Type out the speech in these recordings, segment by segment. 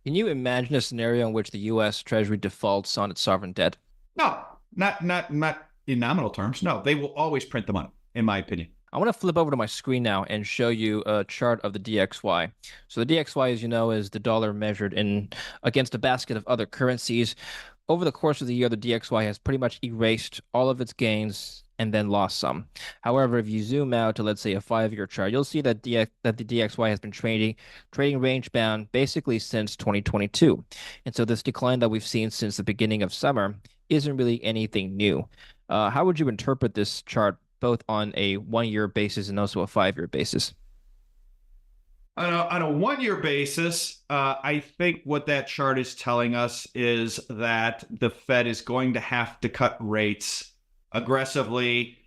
Can you imagine a scenario in which the U.S. Treasury defaults on its sovereign debt? No, not in nominal terms. No, they will always print the money, in my opinion. I want to flip over to my screen now and show you a chart of the DXY. So the DXY, as you know, is the dollar measured in against a basket of other currencies. Over the course of the year, the DXY has pretty much erased all of its gains and then lost some. However, if you zoom out to, let's say, a 5-year chart, you'll see that the DXY has been trading range bound basically since 2022. And so this decline that we've seen since the beginning of summer isn't really anything new. How would you interpret this chart both on a 1-year basis and also a 5-year basis? On a 1 year basis, I think what that chart is telling us is that the Fed is going to have to cut rates aggressively,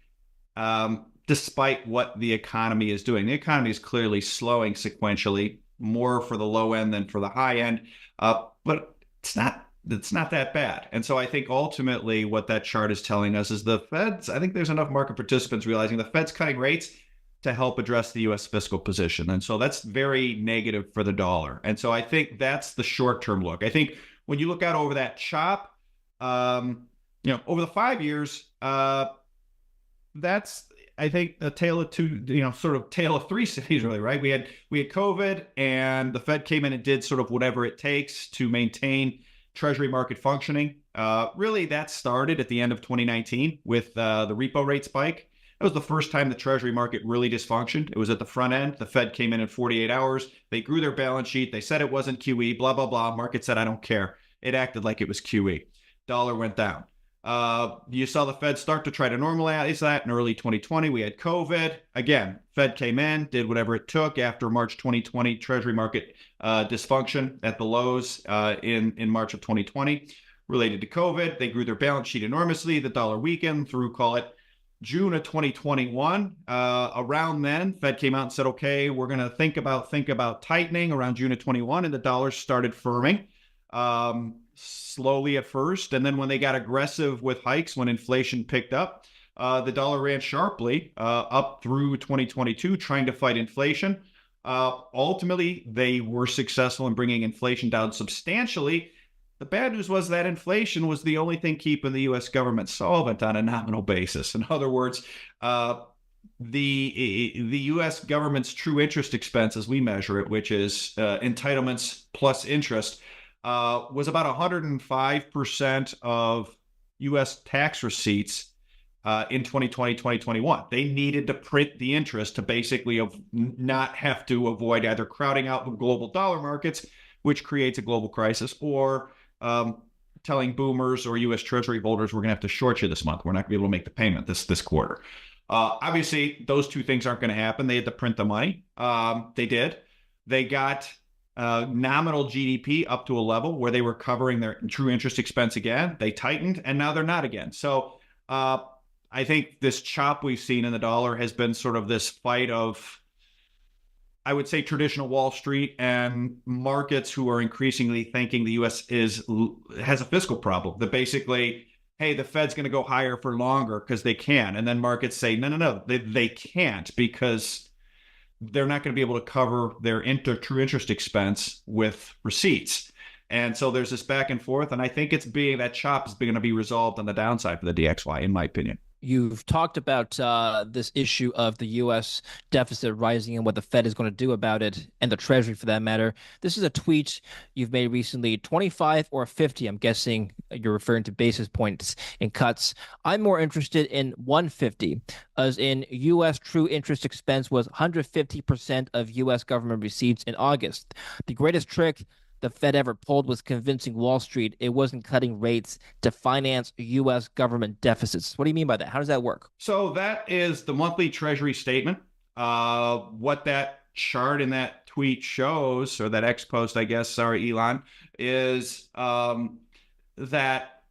despite what the economy is doing. The economy is clearly slowing sequentially, more for the low end than for the high end, but it's not that bad. And so I think ultimately what that chart is telling us is the Fed's, I think there's enough market participants realizing the Fed's cutting rates to help address the U.S. fiscal position. And so that's very negative for the dollar. And so I think that's the short-term look. I think when you look out over that chop, over the 5 years, that's, I think, a tale of two, sort of tale of three cities, really, right? We had COVID, and the Fed came in and did sort of whatever it takes to maintain Treasury market functioning. Really, that started at the end of 2019 with the repo rate spike. That was the first time the Treasury market really dysfunctioned. It was at the front end. The Fed came in 48 hours. They grew their balance sheet. They said it wasn't QE, blah, blah, blah. Market said, I don't care. It acted like it was QE. Dollar went down. You saw the Fed start to try to normalize that in early 2020. We had COVID. Again, Fed came in, did whatever it took after March 2020 Treasury market dysfunction at the lows in March of 2020 related to COVID. They grew their balance sheet enormously. The dollar weakened through, call it, June of 2021. Around then, Fed came out and said, okay, we're going to think about tightening around June of 21, and the dollar started firming. Slowly at first, and then when they got aggressive with hikes, when inflation picked up, the dollar ran sharply up through 2022, trying to fight inflation. Ultimately, they were successful in bringing inflation down substantially. The bad news was that inflation was the only thing keeping the U.S. government solvent on a nominal basis. In other words, the U.S. government's true interest expense, as we measure it, which is entitlements plus interest, was about 105% of U.S. tax receipts in 2020, 2021. They needed to print the interest to basically not have to avoid either crowding out the global dollar markets, which creates a global crisis, or telling boomers or U.S. Treasury holders, we're going to have to short you this month. We're not going to be able to make the payment this quarter. Obviously, those two things aren't going to happen. They had to print the money. They did. They got nominal GDP up to a level where they were covering their true interest expense again. They tightened, and now they're not again. So I think this chop we've seen in the dollar has been sort of this fight of, I would say, traditional Wall Street and markets who are increasingly thinking the U.S. has a fiscal problem. That basically, hey, the Fed's going to go higher for longer because they can. And then markets say, no, they can't, because they're not going to be able to cover their true interest expense with receipts. And so there's this back and forth. And I think that chop is going to be resolved on the downside for the DXY, in my opinion. You've talked about this issue of the U.S. deficit rising and what the Fed is going to do about it, and the Treasury for that matter. This is a tweet you've made recently, 25 or 50. I'm guessing you're referring to basis points and cuts. I'm more interested in 150, as in U.S. true interest expense was 150% of U.S. government receipts in August. The greatest trick the Fed ever pulled was convincing Wall Street it wasn't cutting rates to finance U.S. government deficits. What do you mean by that? How does that work? So that is the monthly Treasury statement. What that chart in that tweet shows, or that X post, I guess, sorry, Elon, is that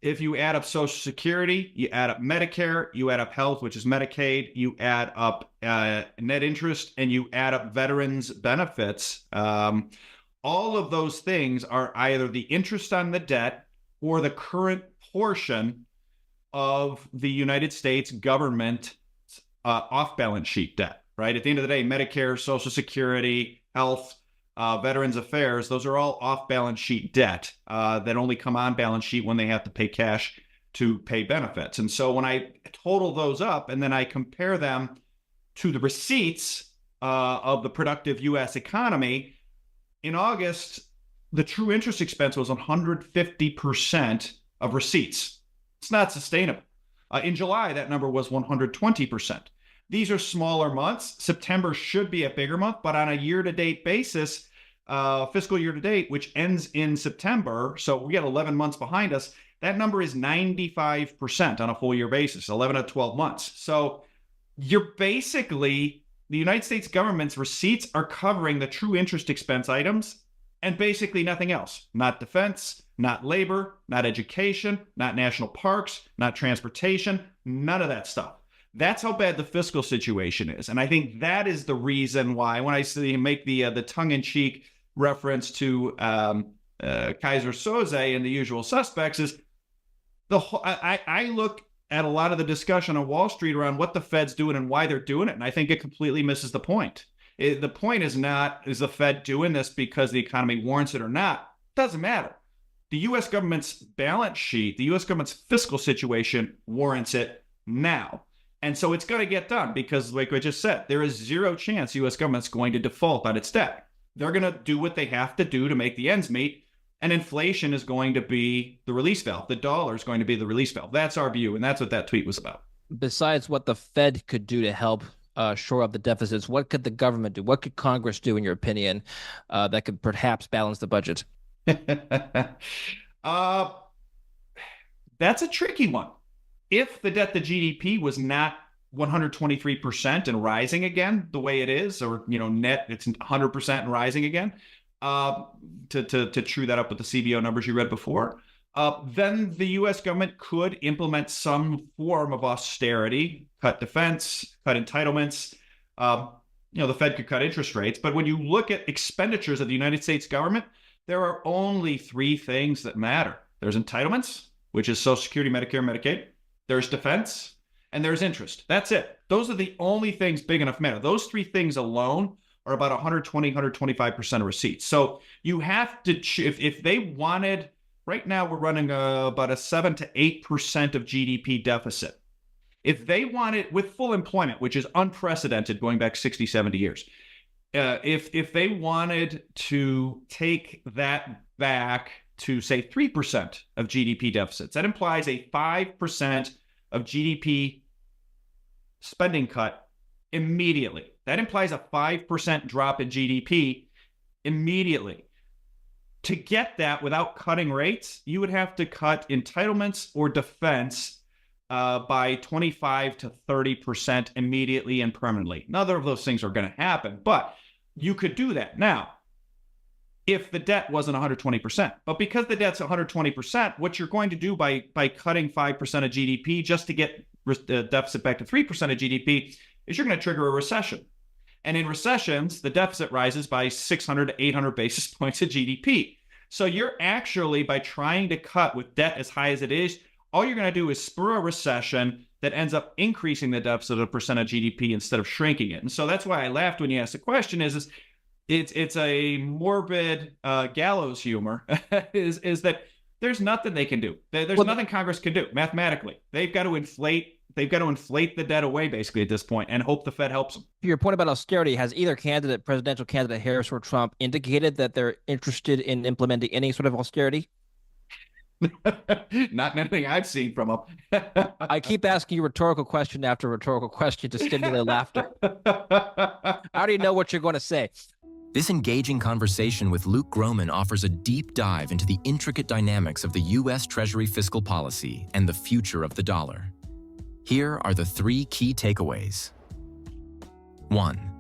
if you add up Social Security, you add up Medicare, you add up health, which is Medicaid, you add up net interest, and you add up veterans benefits, all of those things are either the interest on the debt or the current portion of the United States government off-balance sheet debt, right? At the end of the day, Medicare, Social Security, health, Veterans Affairs, those are all off-balance sheet debt that only come on balance sheet when they have to pay cash to pay benefits. And so when I total those up and then I compare them to the receipts of the productive U.S. economy, in August, the true interest expense was 150% of receipts. It's not sustainable. In July, that number was 120%. These are smaller months. September should be a bigger month, but on a year-to-date basis, fiscal year-to-date, which ends in September, so we got 11 months behind us, that number is 95% on a full year basis, 11 to 12 months. So you're basically, the United States government's receipts are covering the true interest expense items and basically nothing else. Not defense, not labor, not education, not national parks, not transportation, none of that stuff. That's how bad the fiscal situation is. And I think that is the reason why, when I make the tongue-in-cheek reference to Kaiser Soze and the usual suspects, is I look at a lot of the discussion on Wall Street around what the Fed's doing and why they're doing it, and I think it completely misses the point. The point is not, is the Fed doing this because the economy warrants it or not? It doesn't matter. The U.S. government's balance sheet, the U.S. government's fiscal situation warrants it now. And so it's going to get done because, like I just said, there is zero chance the U.S. government's going to default on its debt. They're going to do what they have to do to make the ends meet, and inflation is going to be the release valve. The dollar is going to be the release valve. That's our view, and that's what that tweet was about. Besides what the Fed could do to help shore up the deficits, what could the government do? What could Congress do, in your opinion, that could perhaps balance the budget? That's a tricky one. If the debt to GDP was not 123% and rising again the way it is, or net it's 100% and rising again, to true that up with the CBO numbers you read before, then the U.S. government could implement some form of austerity, cut defense, cut entitlements. The Fed could cut interest rates. But when you look at expenditures of the United States government, there are only three things that matter. There's entitlements, which is Social Security, Medicare, Medicaid. There's defense, and there's interest. That's it. Those are the only things big enough to matter. Those three things alone are about 120, 125% of receipts. So you have to, if they wanted, right now we're running about a 7 to 8% of GDP deficit. If they wanted, with full employment, which is unprecedented going back 60, 70 years, if they wanted to take that back to, say, 3% of GDP deficits, that implies a 5% of GDP spending cut immediately. That implies a 5% drop in GDP immediately. To get that without cutting rates, you would have to cut entitlements or defense by 25 to 30% immediately and permanently. Neither of those things are going to happen, but you could do that. Now, if the debt wasn't 120%. But because the debt's 120%, what you're going to do by cutting 5% of GDP just to get the deficit back to 3% of GDP is you're going to trigger a recession. And in recessions, the deficit rises by 600 to 800 basis points of GDP. So you're actually, by trying to cut with debt as high as it is, all you're going to do is spur a recession that ends up increasing the deficit of percent of GDP instead of shrinking it. And so that's why I laughed when you asked the question is it's a morbid gallows humor is that there's nothing they can do. There's nothing Congress can do mathematically. They've got to inflate the debt away basically at this point and hope the Fed helps them. Your point about austerity, has either presidential candidate Harris or Trump, indicated that they're interested in implementing any sort of austerity? Not anything I've seen from them. I keep asking you rhetorical question after rhetorical question to stimulate laughter. I already know what you're going to say. This engaging conversation with Luke Gromen offers a deep dive into the intricate dynamics of the U.S. Treasury fiscal policy and the future of the dollar. Here are the three key takeaways. 1.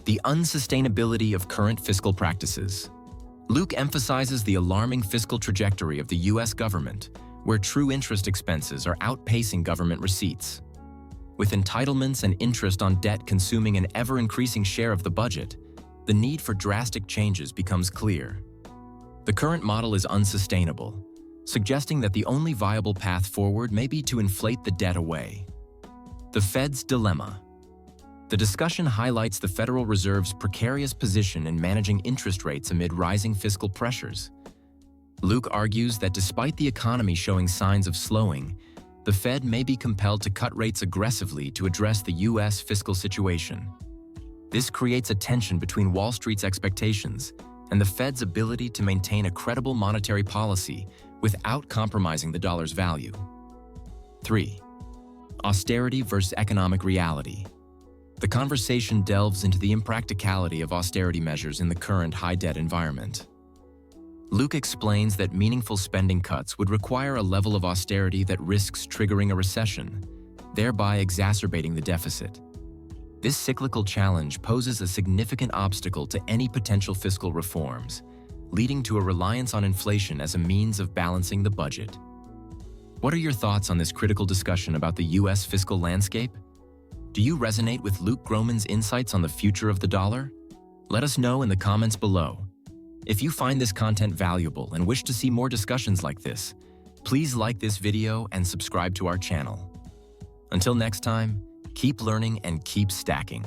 The unsustainability of current fiscal practices. Luke emphasizes the alarming fiscal trajectory of the U.S. government, where true interest expenses are outpacing government receipts. With entitlements and interest on debt consuming an ever-increasing share of the budget, the need for drastic changes becomes clear. The current model is unsustainable, suggesting that the only viable path forward may be to inflate the debt away. The Fed's dilemma. The discussion highlights the Federal Reserve's precarious position in managing interest rates amid rising fiscal pressures. Luke argues that despite the economy showing signs of slowing, the Fed may be compelled to cut rates aggressively to address the U.S. fiscal situation. This creates a tension between Wall Street's expectations and the Fed's ability to maintain a credible monetary policy without compromising the dollar's value. 3. Austerity versus economic reality. The conversation delves into the impracticality of austerity measures in the current high-debt environment. Luke explains that meaningful spending cuts would require a level of austerity that risks triggering a recession, thereby exacerbating the deficit. This cyclical challenge poses a significant obstacle to any potential fiscal reforms, leading to a reliance on inflation as a means of balancing the budget. What are your thoughts on this critical discussion about the U.S. fiscal landscape? Do you resonate with Luke Gromen's insights on the future of the dollar? Let us know in the comments below. If you find this content valuable and wish to see more discussions like this, please like this video and subscribe to our channel. Until next time, keep learning and keep stacking.